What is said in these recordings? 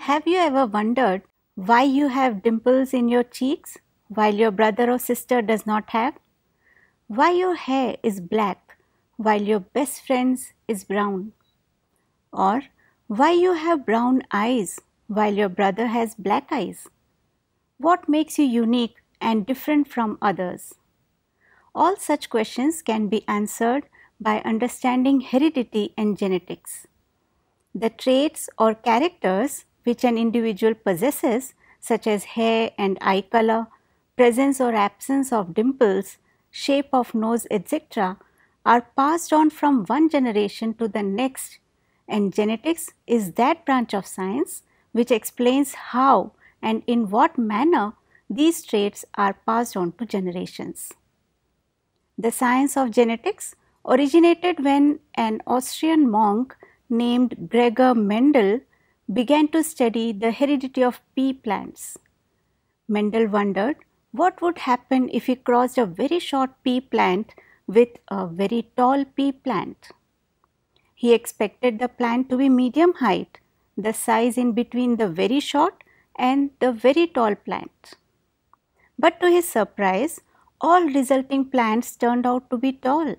Have you ever wondered why you have dimples in your cheeks while your brother or sister does not have? Why your hair is black while your best friend's is brown? Or why you have brown eyes while your brother has black eyes? What makes you unique and different from others? All such questions can be answered by understanding heredity and genetics. The traits or characters which an individual possesses, such as hair and eye color, presence or absence of dimples, shape of nose, etc., are passed on from one generation to the next, and genetics is that branch of science which explains how and in what manner these traits are passed on to generations. The science of genetics originated when an Austrian monk named Gregor Mendel began to study the heredity of pea plants. Mendel wondered what would happen if he crossed a very short pea plant with a very tall pea plant. He expected the plant to be medium height, the size in between the very short and the very tall plant. But to his surprise, all resulting plants turned out to be tall.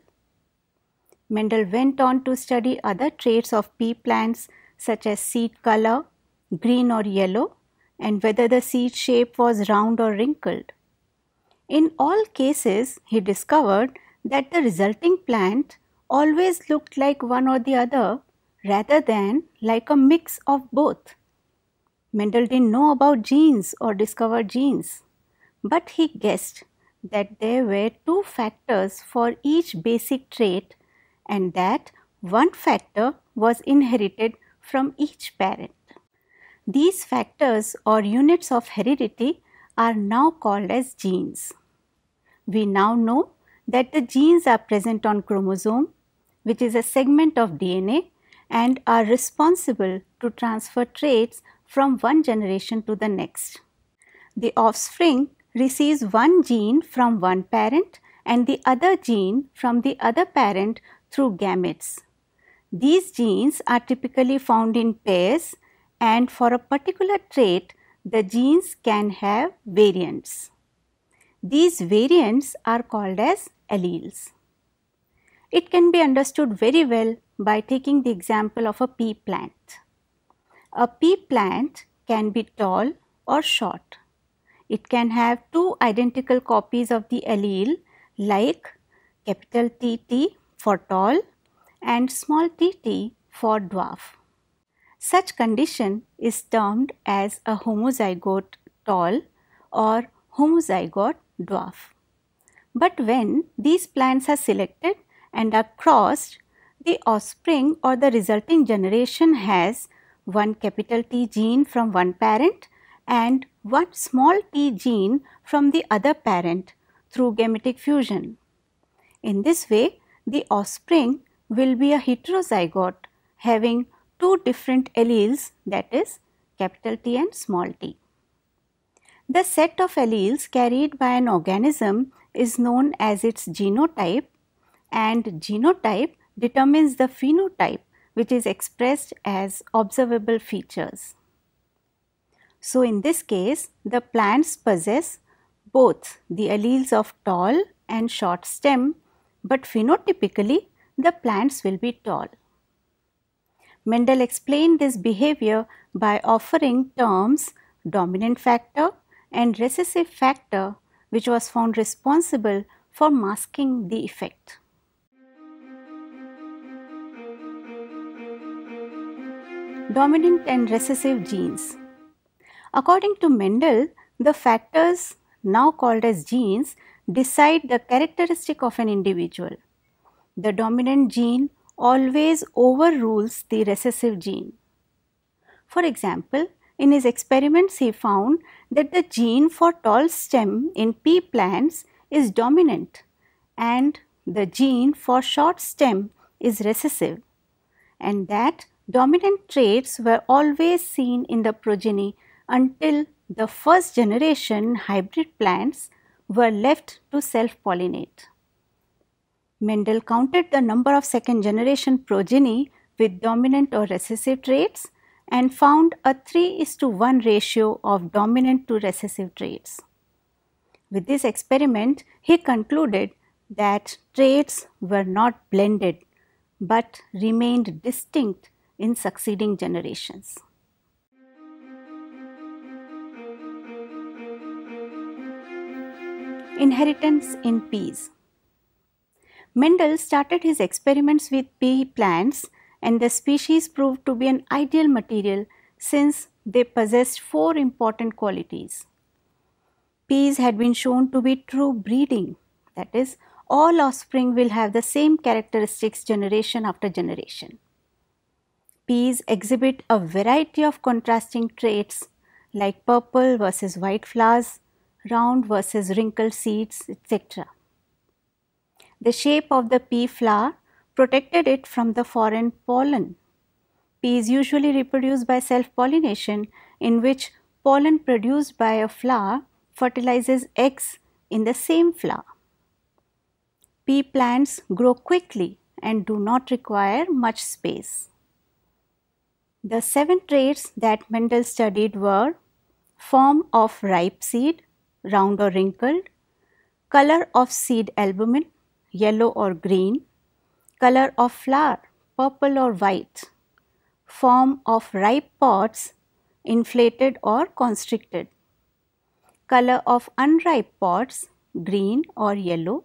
Mendel went on to study other traits of pea plants such as seed color, green or yellow, and whether the seed shape was round or wrinkled. In all cases, he discovered that the resulting plant always looked like one or the other rather than like a mix of both. Mendel didn't know about genes or discover genes, but he guessed that there were two factors for each basic trait and that one factor was inherited from each parent. These factors or units of heredity are now called as genes. We now know that the genes are present on chromosome, which is a segment of DNA, and are responsible to transfer traits from one generation to the next. The offspring receives one gene from one parent and the other gene from the other parent through gametes. These genes are typically found in pairs, and for a particular trait, the genes can have variants. These variants are called as alleles. It can be understood very well by taking the example of a pea plant. A pea plant can be tall or short. It can have two identical copies of the allele like capital TT for tall and small tt for dwarf. Such condition is termed as a homozygote tall or homozygote dwarf. But when these plants are selected and are crossed, the offspring or the resulting generation has one capital T gene from one parent and one small t gene from the other parent through gametic fusion. In this way, the offspring will be a heterozygote having two different alleles, that is capital T and small t. The set of alleles carried by an organism is known as its genotype, and genotype determines the phenotype, which is expressed as observable features. So in this case, the plants possess both the alleles of tall and short stem, but phenotypically the plants will be tall. Mendel explained this behavior by offering terms dominant factor and recessive factor, which was found responsible for masking the effect. Dominant and recessive genes. According to Mendel, the factors now called as genes decide the characteristic of an individual. The dominant gene always overrules the recessive gene. For example, in his experiments he found that the gene for tall stem in pea plants is dominant and the gene for short stem is recessive, and that dominant traits were always seen in the progeny until the first generation hybrid plants were left to self-pollinate. Mendel counted the number of second generation progeny with dominant or recessive traits and found a 3:1 ratio of dominant to recessive traits. With this experiment, he concluded that traits were not blended but remained distinct in succeeding generations. Inheritance in peas. Mendel started his experiments with pea plants, and the species proved to be an ideal material since they possessed 4 important qualities. Peas had been shown to be true breeding, that is, all offspring will have the same characteristics generation after generation. Peas exhibit a variety of contrasting traits like purple versus white flowers, round versus wrinkled seeds, etc. The shape of the pea flower protected it from the foreign pollen. Peas usually reproduce by self-pollination, in which pollen produced by a flower fertilizes eggs in the same flower. Pea plants grow quickly and do not require much space. The 7 traits that Mendel studied were form of ripe seed, round or wrinkled, color of seed albumen, yellow or green, color of flower, purple or white, form of ripe pods, inflated or constricted, color of unripe pods, green or yellow,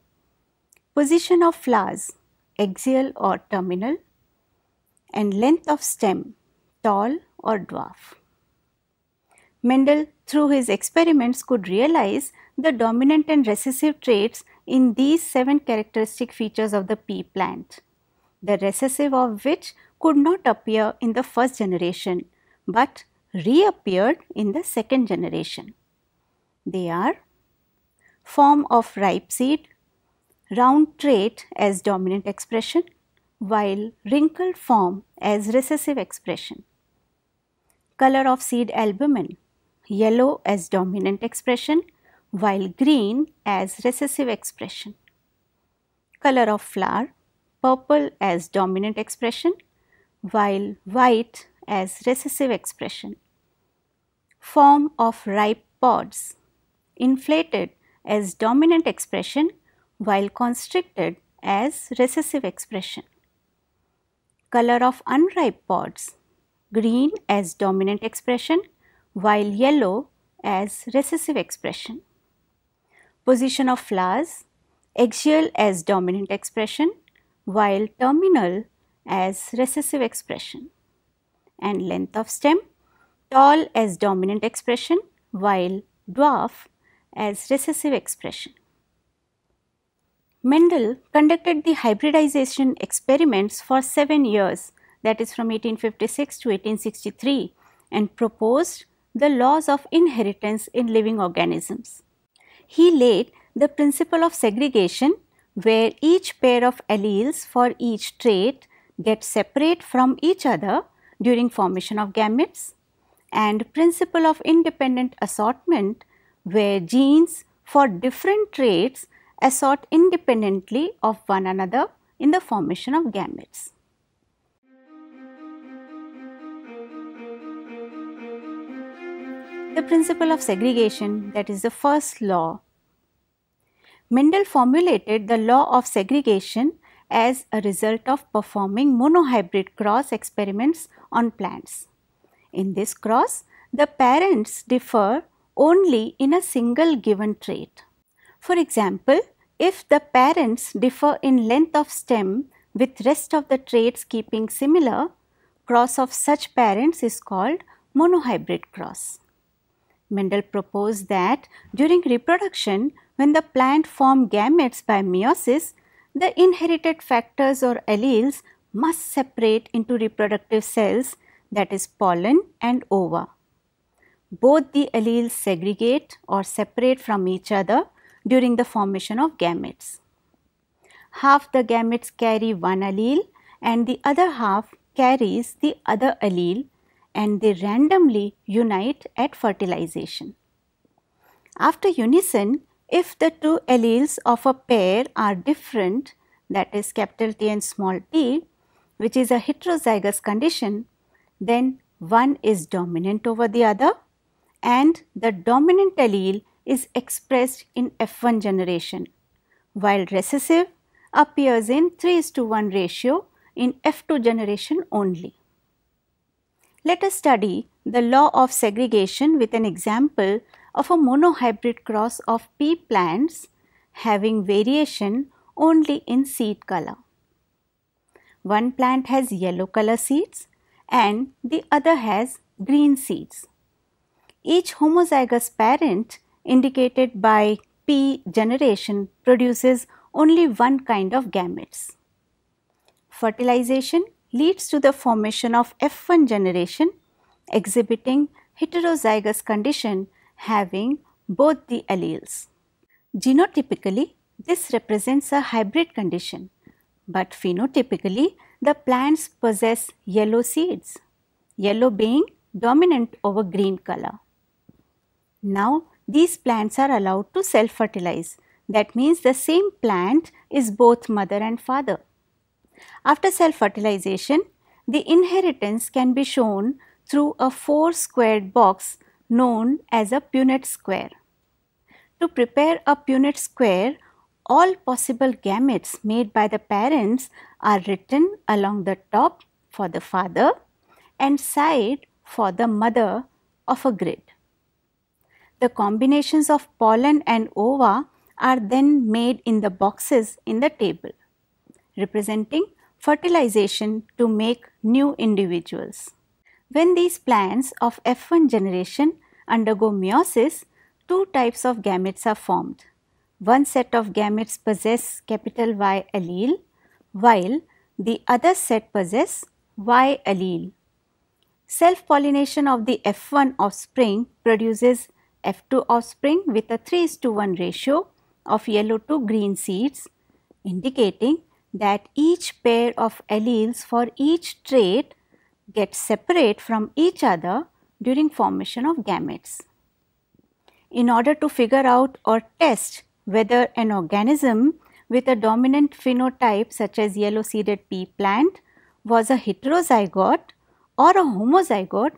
position of flowers, axial or terminal, and length of stem, tall or dwarf. Mendel, through his experiments, could realize the dominant and recessive traits in these 7 characteristic features of the pea plant, the recessive of which could not appear in the first generation but reappeared in the second generation. They are form of ripe seed, round trait as dominant expression, while wrinkled form as recessive expression, color of seed albumen, yellow as dominant expression, while green as recessive expression, color of flower, purple as dominant expression, while white as recessive expression, form of ripe pods, inflated as dominant expression, while constricted as recessive expression, color of unripe pods, green as dominant expression, while yellow as recessive expression, position of flowers, axial as dominant expression, while terminal as recessive expression, and length of stem, tall as dominant expression, while dwarf as recessive expression. Mendel conducted the hybridization experiments for 7 years, that is from 1856 to 1863, and proposed the laws of inheritance in living organisms. He laid the principle of segregation, where each pair of alleles for each trait get separate from each other during formation of gametes, and principle of independent assortment, where genes for different traits assort independently of one another in the formation of gametes. The principle of segregation, that is the first law. Mendel formulated the law of segregation as a result of performing monohybrid cross experiments on plants. In this cross, the parents differ only in a single given trait. For example, if the parents differ in length of stem with rest of the traits keeping similar, cross of such parents is called monohybrid cross. Mendel proposed that during reproduction, when the plant form gametes by meiosis, the inherited factors or alleles must separate into reproductive cells, that is pollen and ova. Both the alleles segregate or separate from each other during the formation of gametes. Half the gametes carry one allele and the other half carries the other allele, and they randomly unite at fertilization. After unison, if the 2 alleles of a pair are different, that is capital T and small t, which is a heterozygous condition, then one is dominant over the other and the dominant allele is expressed in F1 generation, while recessive appears in 3:1 ratio in F2 generation only. Let us study the law of segregation with an example of a monohybrid cross of pea plants having variation only in seed color. One plant has yellow color seeds and the other has green seeds. Each homozygous parent indicated by P generation produces only one kind of gametes. Fertilization leads to the formation of F1 generation exhibiting heterozygous condition having both the alleles. Genotypically, this represents a hybrid condition, but phenotypically the plants possess yellow seeds, yellow being dominant over green color. Now, these plants are allowed to self-fertilize. That means the same plant is both mother and father. After self-fertilization, the inheritance can be shown through a 4-squared box known as a Punnett square. To prepare a Punnett square, all possible gametes made by the parents are written along the top for the father and side for the mother of a grid. The combinations of pollen and ova are then made in the boxes in the table, representing fertilization to make new individuals. When these plants of F1 generation undergo meiosis, two types of gametes are formed. One set of gametes possess capital Y allele, while the other set possess Y allele. Self-pollination of the F1 offspring produces F2 offspring with a 3:1 ratio of yellow to green seeds, indicating that each pair of alleles for each trait gets separate from each other during formation of gametes. In order to figure out or test whether an organism with a dominant phenotype such as yellow seeded pea plant was a heterozygote or a homozygote,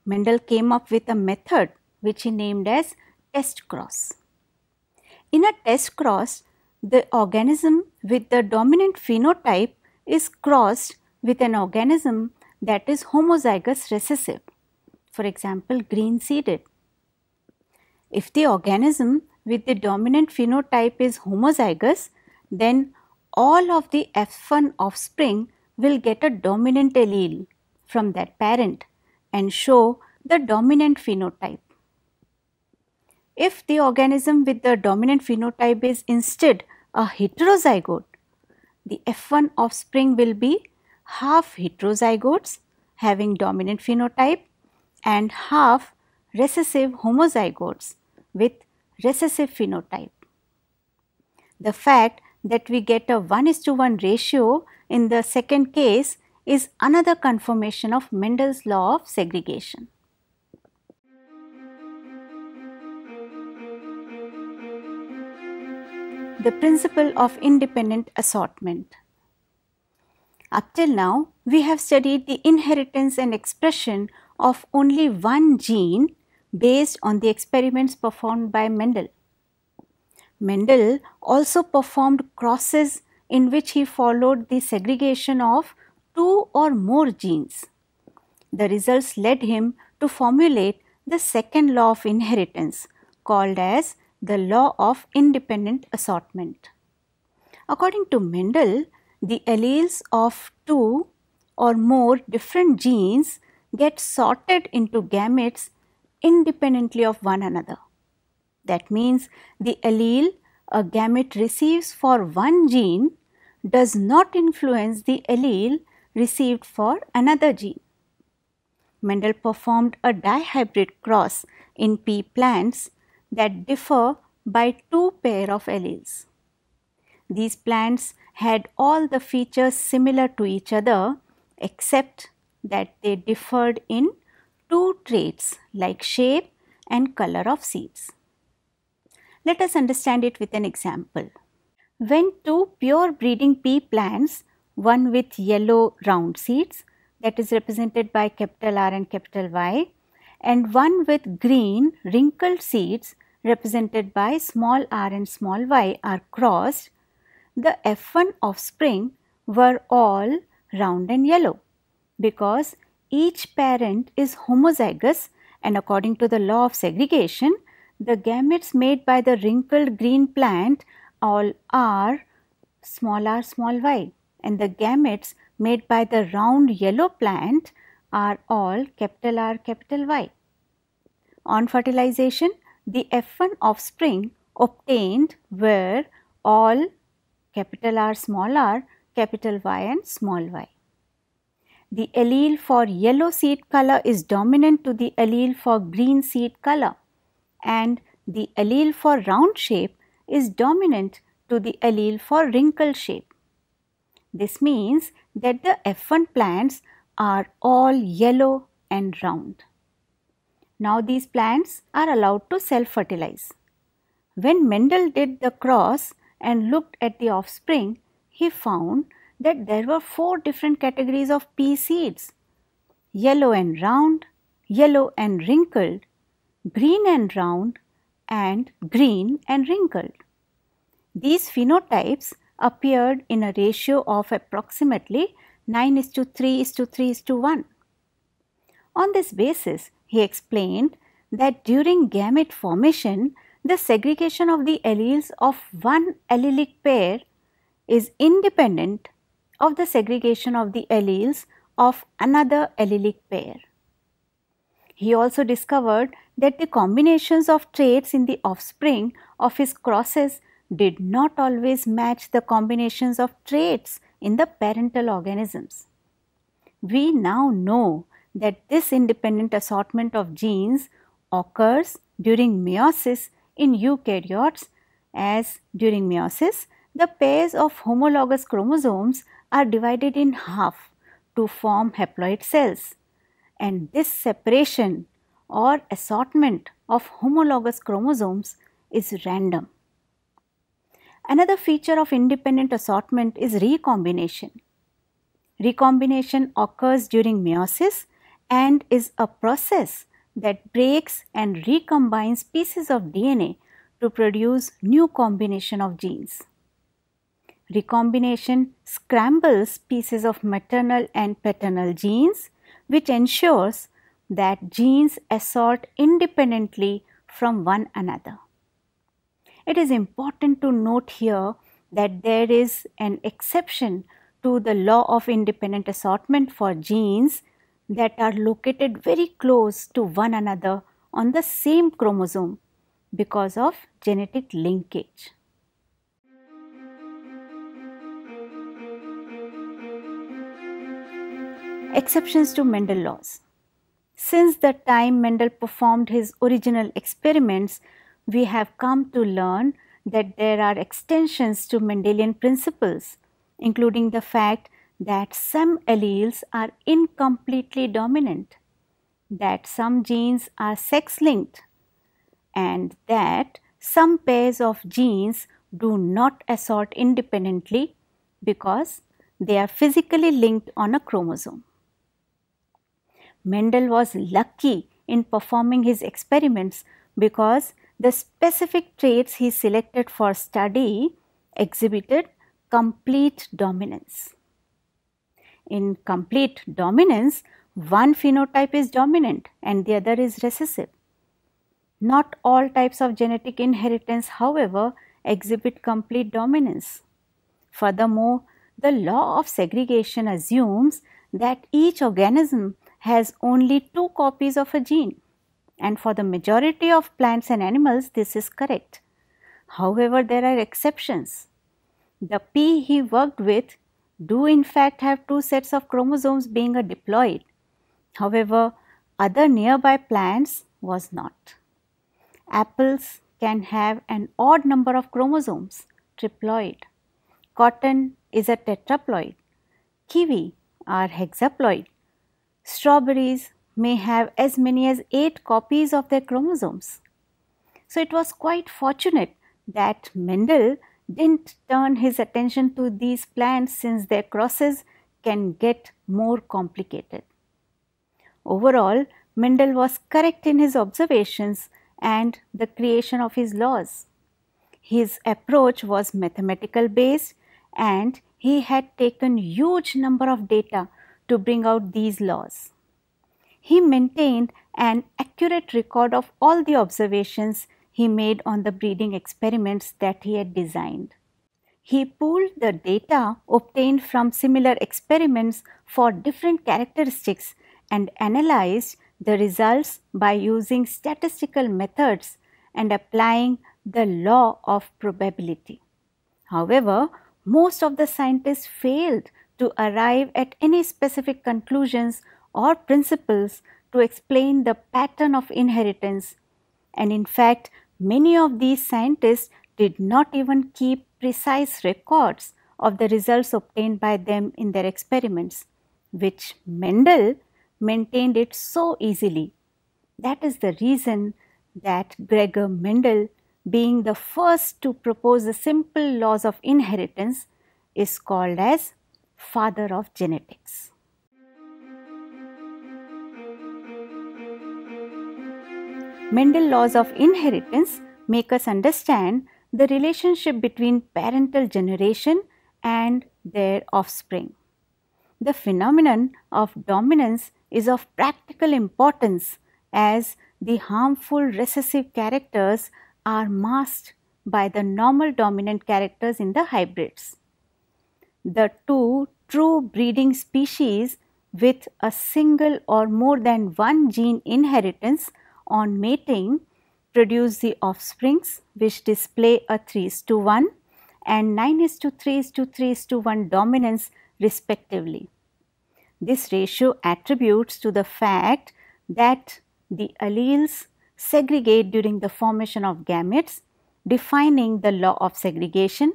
Mendel came up with a method which he named as test cross. In a test cross, the organism with the dominant phenotype is crossed with an organism that is homozygous recessive, for example green seeded. If the organism with the dominant phenotype is homozygous, then all of the F1 offspring will get a dominant allele from that parent and show the dominant phenotype. If the organism with the dominant phenotype is instead a heterozygote, the F1 offspring will be half heterozygotes having dominant phenotype and half recessive homozygotes with recessive phenotype. The fact that we get a 1:1 ratio in the second case is another confirmation of Mendel's law of segregation. The principle of independent assortment. Up till now, we have studied the inheritance and expression of only one gene based on the experiments performed by Mendel. Mendel also performed crosses in which he followed the segregation of two or more genes. The results led him to formulate the second law of inheritance, called as the law of independent assortment. According to Mendel, the alleles of two or more different genes get sorted into gametes independently of one another. That means the allele a gamete receives for one gene does not influence the allele received for another gene. Mendel performed a dihybrid cross in pea plants that differ by two pair of alleles. These plants had all the features similar to each other except that they differed in two traits like shape and color of seeds. Let us understand it with an example. When two pure breeding pea plants, one with yellow round seeds, that is represented by capital R and capital Y, and one with green wrinkled seeds represented by small r and small y are crossed, the F1 offspring were all round and yellow, because each parent is homozygous, and according to the law of segregation, the gametes made by the wrinkled green plant all are small r small y, and the gametes made by the round yellow plant are all capital R capital Y. On fertilization, the F1 offspring obtained were all capital R small r, capital Y and small y. The allele for yellow seed color is dominant to the allele for green seed color, and the allele for round shape is dominant to the allele for wrinkled shape. This means that the F1 plants are all yellow and round. Now these plants are allowed to self-fertilize. When Mendel did the cross and looked at the offspring, he found that there were 4 different categories of pea seeds: yellow and round, yellow and wrinkled, green and round, and green and wrinkled. These phenotypes appeared in a ratio of approximately 9:3:3:1. On this basis, he explained that during gamete formation, the segregation of the alleles of one allelic pair is independent of the segregation of the alleles of another allelic pair. He also discovered that the combinations of traits in the offspring of his crosses did not always match the combinations of traits in the parental organisms. We now know that this independent assortment of genes occurs during meiosis in eukaryotes, as during meiosis the pairs of homologous chromosomes are divided in half to form haploid cells, and this separation or assortment of homologous chromosomes is random. Another feature of independent assortment is recombination. Recombination occurs during meiosis and is a process that breaks and recombines pieces of DNA to produce new combination of genes. Recombination scrambles pieces of maternal and paternal genes, which ensures that genes assort independently from one another. It is important to note here that there is an exception to the law of independent assortment for genes that are located very close to one another on the same chromosome because of genetic linkage. Exceptions to Mendel laws. Since the time Mendel performed his original experiments, we have come to learn that there are extensions to Mendelian principles, including the fact that some alleles are incompletely dominant, that some genes are sex-linked, and that some pairs of genes do not assort independently because they are physically linked on a chromosome. Mendel was lucky in performing his experiments because the specific traits he selected for study exhibited complete dominance. In complete dominance, one phenotype is dominant and the other is recessive. Not all types of genetic inheritance, however, exhibit complete dominance. Furthermore, the law of segregation assumes that each organism has only 2 copies of a gene, and for the majority of plants and animals this is correct. However, there are exceptions. The pea he worked with do in fact have 2 sets of chromosomes being a diploid. However, other nearby plants was not. Apples can have an odd number of chromosomes, triploid. Cotton is a tetraploid. Kiwi are hexaploid. Strawberries may have as many as 8 copies of their chromosomes. So it was quite fortunate that Mendel didn't turn his attention to these plants, since their crosses can get more complicated. Overall, Mendel was correct in his observations and the creation of his laws. His approach was mathematical based and he had taken huge number of data to bring out these laws. He maintained an accurate record of all the observations he made on the breeding experiments that he had designed. He pooled the data obtained from similar experiments for different characteristics and analyzed the results by using statistical methods and applying the law of probability. However, most of the scientists failed to arrive at any specific conclusions or principles to explain the pattern of inheritance, and in fact, many of these scientists did not even keep precise records of the results obtained by them in their experiments, which Mendel maintained it so easily. That is the reason that Gregor Mendel, being the first to propose the simple laws of inheritance, is called as father of genetics. Mendel laws of inheritance make us understand the relationship between parental generation and their offspring. The phenomenon of dominance is of practical importance as the harmful recessive characters are masked by the normal dominant characters in the hybrids. The two true breeding species with a single or more than one gene inheritance on mating produce the offsprings which display a 3:1 and 9:3:3:1 dominance respectively. This ratio attributes to the fact that the alleles segregate during the formation of gametes, defining the law of segregation,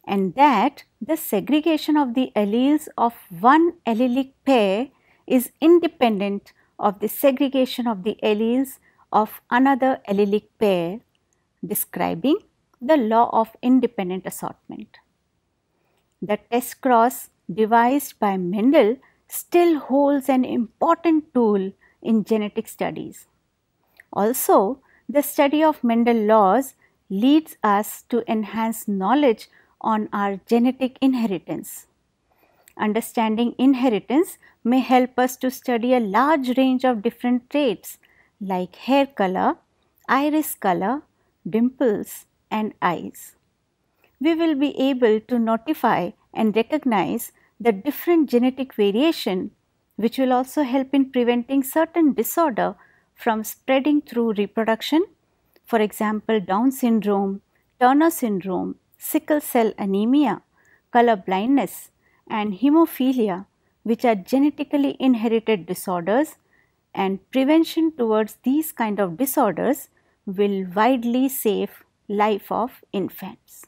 and that the segregation of the alleles of one allelic pair is independent of the segregation of the alleles of another allelic pair, describing the law of independent assortment. The test cross devised by Mendel still holds an important tool in genetic studies. Also, the study of Mendel laws leads us to enhance knowledge on our genetic inheritance. Understanding inheritance may help us to study a large range of different traits like hair color, iris color, dimples, and eyes. We will be able to notify and recognize the different genetic variation, which will also help in preventing certain disorder from spreading through reproduction, for example, Down syndrome, Turner syndrome, sickle cell anemia, color blindness, and hemophilia, which are genetically inherited disorders, and prevention towards these kind of disorders will widely save life of infants.